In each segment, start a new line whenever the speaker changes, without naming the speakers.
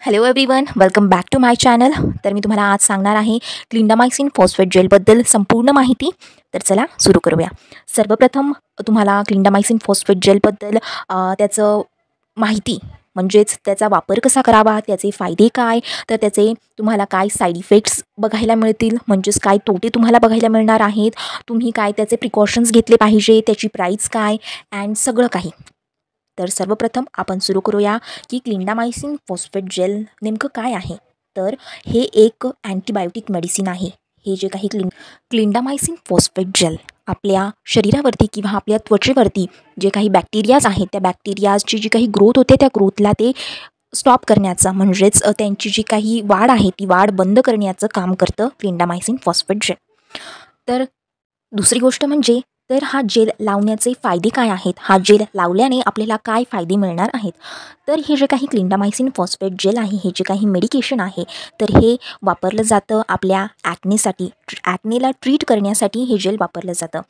Hello everyone, welcome back to my channel. तर मी तुम्हाला आज सांगणार आहे क्लिंडामायसिन फॉस्फेट जेलबद्दल संपूर्ण माहिती. तर चला सुरू करूया. सर्वप्रथम तुम्हाला क्लिंडामायसिन फॉस्फेट जेलबद्दल त्याचं माहिती म्हणजेच त्याचा वापर कसा करावा, त्याचे फायदे काय, तर त्याचे तुम्हाला काय साईड इफेक्ट्स बघायला मिळतील, म्हणजेच काय तोटे तुम्हाला बघायला मिळणार आहेत, तुम्ही काय त्याचे प्रिकॉशन्स घेतले पाहिजे, त्याची प्राईस काय अँड सगळं काही. तर सर्वप्रथम आपण सुरू करूया की क्लिंडामायसिन फॉस्फेट जेल नेमकं काय आहे. तर हे एक अँटीबायोटिक मेडिसिन आहे. हे जे काही क्लिंडामायसिन फॉस्फेट जेल आपल्या शरीरावरती किंवा आपल्या त्वचेवरती जे काही बॅक्टेरियाज आहेत, त्या बॅक्टेरियाची जी काही ग्रोथ होते, त्या ग्रोथला ते स्टॉप करण्याचं म्हणजेच त्यांची जी काही वाढ आहे ती वाढ बंद करण्याचं काम करतं क्लिंडामायसिन फॉस्फेट जेल. तर दुसरी गोष्ट म्हणजे तर हा जेल लावण्याचे फायदे काय आहेत, हा जेल लावल्याने आपल्याला काय फायदे मिळणार आहेत. तर हे जे काही क्लिंडामायसिन फॉस्फेट जेल आहे, हे जे काही मेडिकेशन आहे, तर हे वापरलं जातं आपल्या ॲक्नेसाठी. ॲक्नेला ट्रीट करण्यासाठी हे जेल वापरलं जातं.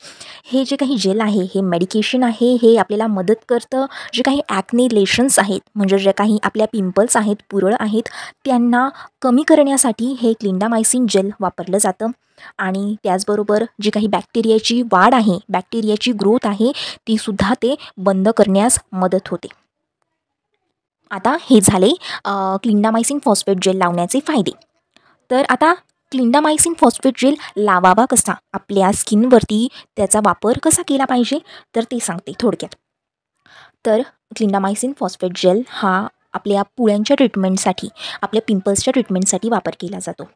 हे जे काही जेल आहे, हे मेडिकेशन आहे, हे आपल्याला मदत करतं. जे काही ॲक्ने लेशन्स आहेत, म्हणजे जे काही आपल्या पिंपल्स आहेत, पुरळ आहेत, त्यांना कमी करण्यासाठी हे क्लिंडामायसिन जेल वापरलं जातं. आणि त्याचबरोबर जी काही बॅक्टेरियाची वाढ आहे, बॅक्टेरियाची ग्रोथ आहे, तीसुद्धा ते बंद करण्यास मदत होते. आता हे झाले क्लिंडामायसिन फॉस्फेट जेल लावण्याचे फायदे. तर आता क्लिंडामायसिन फॉस्फेट जेल लावावा कसा, आपल्या स्किनवरती त्याचा वापर कसा केला पाहिजे, तर ते सांगते थोडक्यात. तर क्लिंडामायसिन फॉस्फेट जेल हा आपल्या पुळ्यांच्या ट्रीटमेंटसाठी, आपल्या पिंपल्सच्या ट्रीटमेंटसाठी वापर केला जातो.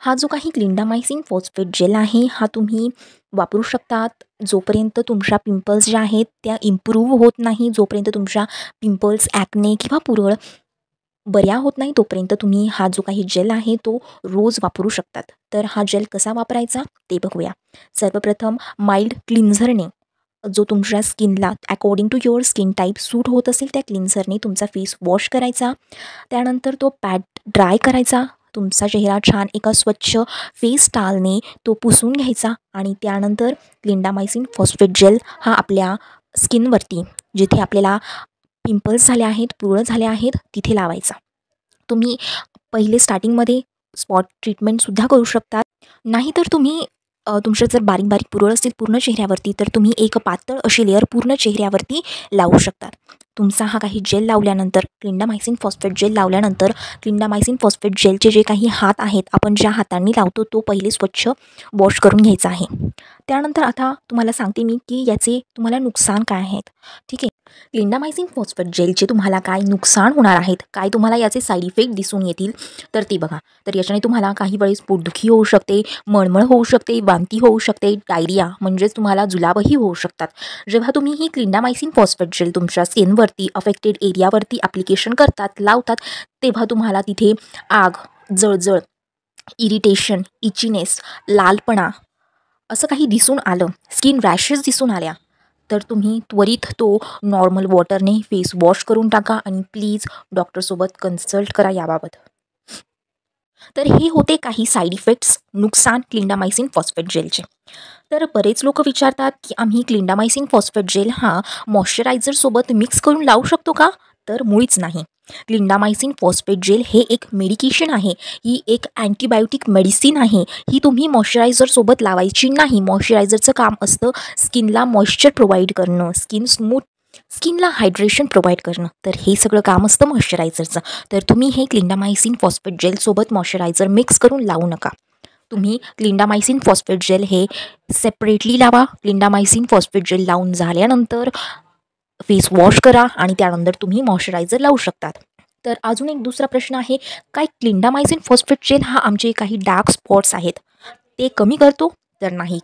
हा जो काही क्लिंडामायसिन फॉस्फेट जेल आहे, हा तुम्ही वापरू शकतात जोपर्यंत तुमच्या पिंपल्स ज्या आहेत त्या इम्प्रूव्ह होत नाही, जोपर्यंत तुमच्या पिंपल्स, ॲक्ने किंवा पुरळ बऱ्या होत नाही, तोपर्यंत तुम्ही हा जो काही जेल आहे तो रोज वापरू शकतात. तर हा जेल कसा वापरायचा ते बघूया. सर्वप्रथम माइल्ड क्लिन्झरने जो तुमच्या स्किनला according to your skin type suit होत असेल, त्या क्लिन्झरने तुमचा फेस वॉश करायचा. त्यानंतर तो पॅड ड्राय करायचा. तुमचा चेहरा छान एका स्वच्छ फेस टालने तो पुसून घ्यायचा आणि त्यानंतर क्लिंडामायसिन फॉस्फेट जेल हा आपल्या स्किनवरती जिथे आपल्याला पिंपल्स झाले आहेत, पुरळ झाले आहेत, तिथे लावायचा. तुम्ही पहिले स्टार्टिंगमध्ये स्पॉट ट्रीटमेंटसुद्धा करू शकतात. नाहीतर तुम्ही तुमच्या जर बारीक बारीक पुरळ असतील पूर्ण चेहऱ्यावरती, तर तुम्ही एक पातळ अशी लेअर पूर्ण चेहऱ्यावरती लावू शकतात. तुमचा हा काही जेल लावल्यानंतर, क्लिंडामायसिन फॉस्फेट जेल लावल्यानंतर, क्लिंडामायसिन फॉस्फेट जेलचे जे काही हात आहेत, आपण ज्या हातांनी लावतो तो पहिले स्वच्छ वॉश करून घ्यायचा आहे. त्यानंतर आता तुम्हाला सांगते मी की याचे तुम्हाला नुकसान काय आहेत. ठीक आहे, क्लिंडामायसिन फॉस्फेट जेलचे तुम्हाला काय नुकसान होणार आहेत, काय तुम्हाला याचे साईड इफेक्ट दिसून येतील, तर ते बघा. तर याच्याने तुम्हाला काही वेळेस पोटदुखी होऊ शकते, मळमळ होऊ शकते, वांती होऊ शकते, डायरिया म्हणजेच तुम्हाला जुलाबही होऊ शकतात. जेव्हा तुम्ही ही क्लिंडामायसिन फॉस्फेट जेल तुमच्या स्किनवरती अफेक्टेड एरियावरती ॲप्लिकेशन करतात, लावतात, तेव्हा तुम्हाला तिथे आग, जळजळ, इरिटेशन, इचिनेस, लालपणा असं काही दिसून आलं, स्किन रॅशेस दिसून आल्या, तर तुम्ही त्वरित तो नॉर्मल वॉटरने फेस वॉश करून टाका आणि प्लीज डॉक्टरसोबत कन्सल्ट करा याबाबत. तर हे होते काही साईड इफेक्ट्स, नुकसान क्लिंडामायसिन फॉस्फेट जेलचे. तर बरेच लोक विचारतात की आम्ही क्लिंडामायसिन फॉस्फेट जेल हा मॉइश्चरायझरसोबत मिक्स करून लावू शकतो का, तर मुळीच नाही. क्लिंडामायसिन फॉस्फेट जेल हे एक मेडिकेशन आहे, ही एक अँटीबायोटिक मेडिसिन आहे. ही तुम्ही मॉइश्चरायझरसोबत लावायची नाही. मॉइश्चरायझरचं काम असतं स्किनला मॉइश्चर प्रोव्हाइड करणं, स्किनला हायड्रेशन प्रोव्हाइड करणं. तर हे सगळं काम असतं मॉइश्चरायझरचं. तर तुम्ही हे क्लिंडामायसिन फॉस्फेट जेलसोबत मॉइश्चरायझर मिक्स करून लावू नका. तुम्ही क्लिंडामायसिन फॉस्फेट जेल हे सेपरेटली लावा. क्लिंडामायसिन फॉस्फेट जेल लावून झाल्यानंतर फेस वॉश करा आणि त्यानंतर तुम्ही मॉइश्चरायझर लावू शकतात. तर अजून एक दुसरा प्रश्न आहे, काय क्लिंडामायसिन फॉस्फेट जेल हा आमचे काही डार्क स्पॉट्स आहेत ते कमी करतो, तर नाही.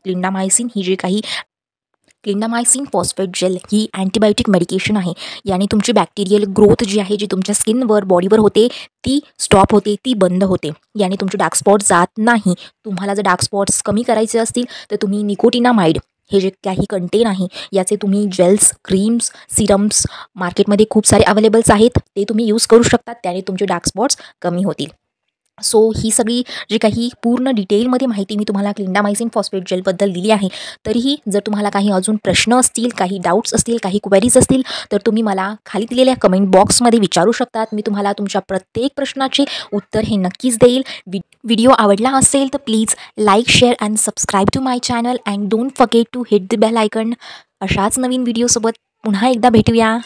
क्लिंडामायसिन फॉस्फेट जेल ही अँटीबायोटिक मेडिकेशन आहे. याने तुमची बॅक्टेरियल ग्रोथ जी आहे, जी तुमच्या स्किनवर, बॉडीवर होते, ती स्टॉप होते, ती बंद होते. याने तुमचे डार्क स्पॉट्स जात नाही. तुम्हाला जर डार्क स्पॉट्स कमी करायचे असतील तर तुम्ही निकोटिनामाइड हे जे काही कंटेन आहे, याचे तुम्ही जेल्स, क्रीम्स, सिरम्स मार्केटमध्ये खूप सारे अवेलेबल्स आहेत, ते तुम्ही यूज करू शकता. त्याने तुमचे डार्क स्पॉट्स कमी होतील. सो ही सगळी जी काही पूर्ण डिटेलमध्ये माहिती मी तुम्हाला क्लिंडामायसिन फॉस्फेट जेलबद्दल दिली आहे. तरीही जर तुम्हाला काही अजून प्रश्न असतील, काही डाऊट्स असतील, काही क्वेरीज असतील, तर तुम्ही मला खाली दिलेल्या कमेंट बॉक्समध्ये विचारू शकतात. मी तुम्हाला तुमच्या प्रत्येक प्रश्नाचे उत्तर हे नक्कीच देईल. व्हिडिओ आवडला असेल तर please like, share and subscribe to my channel and don't forget to hit the bell icon. अशाच नवीन व्हिडिओसोबत पुन्हा एकदा भेटूया.